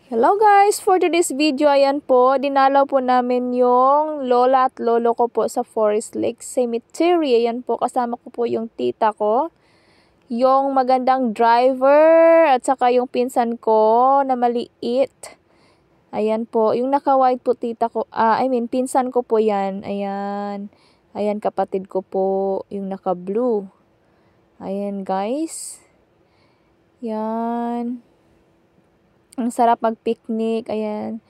Hello guys! For today's video, ayan po, dinalaw po namin yung lola at lolo ko po sa Forest Lake Cemetery. Ayan po, kasama ko po yung tita ko, yung magandang driver, at saka yung pinsan ko na maliit. Ayan po, yung naka-white po tita ko, pinsan ko po yan. Ayan, ayan kapatid ko po, yung naka-blue. Ayan guys. Yan. Ang sarap mag-picnic, ayan.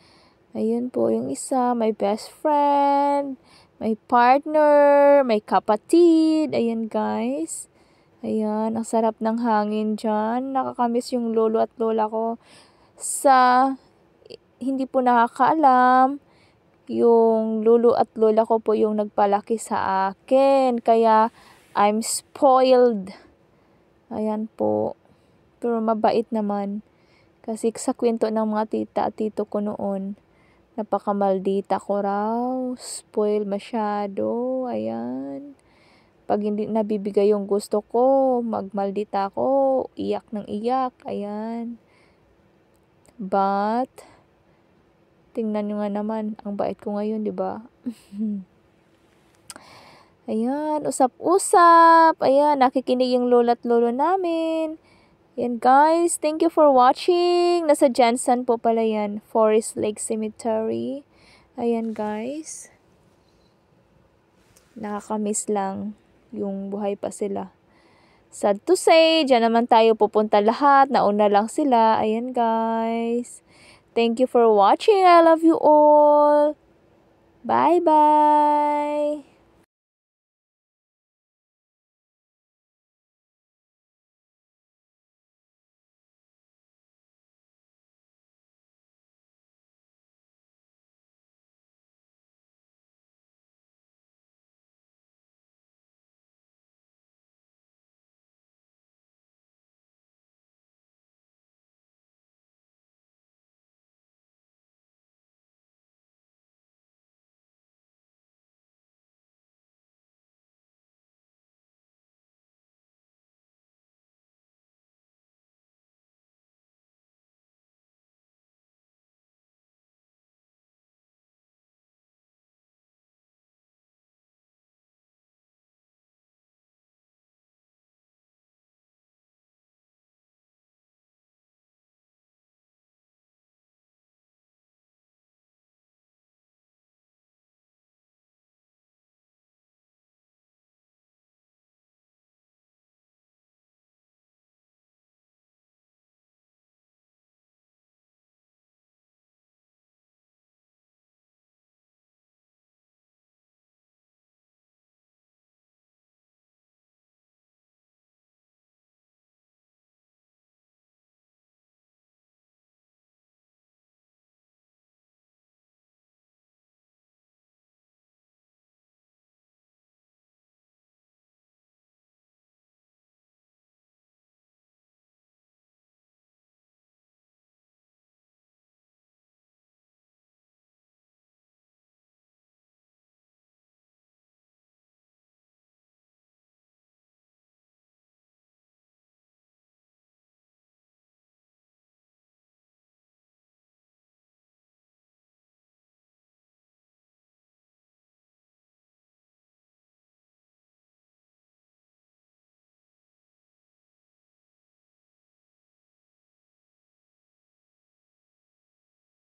Ayun po, yung isa, may best friend, may partner, may kapatid. Ayan guys. Ayan, ang sarap ng hangin dyan. Nakakamiss yung lolo at lola ko. Sa hindi po nakakaalam, yung lolo at lola ko po yung nagpalaki sa akin. Kaya, I'm spoiled. Ayan po. Pero mabait naman. Kasi sa kwento ng mga tita at tito ko noon, napakamaldita ko raw. Spoil masyado. Ayan. Pag hindi nabibigay yung gusto ko, magmaldita ko. Iyak ng iyak. Ayan. But, tingnan nyo nga naman. Ang bait ko ngayon, di ba? Ayan. Usap-usap. Ayan. Nakikinig yung lola at lolo namin. Yan guys, thank you for watching. Nasa Jansan po pala yan, Forest Lake Cemetery. Ayan guys. Nakakamiss lang yung buhay pa sila. Sad to say, dyan naman tayo pupunta lahat. Nauna lang sila. Ayan guys. Thank you for watching. I love you all. Bye-bye.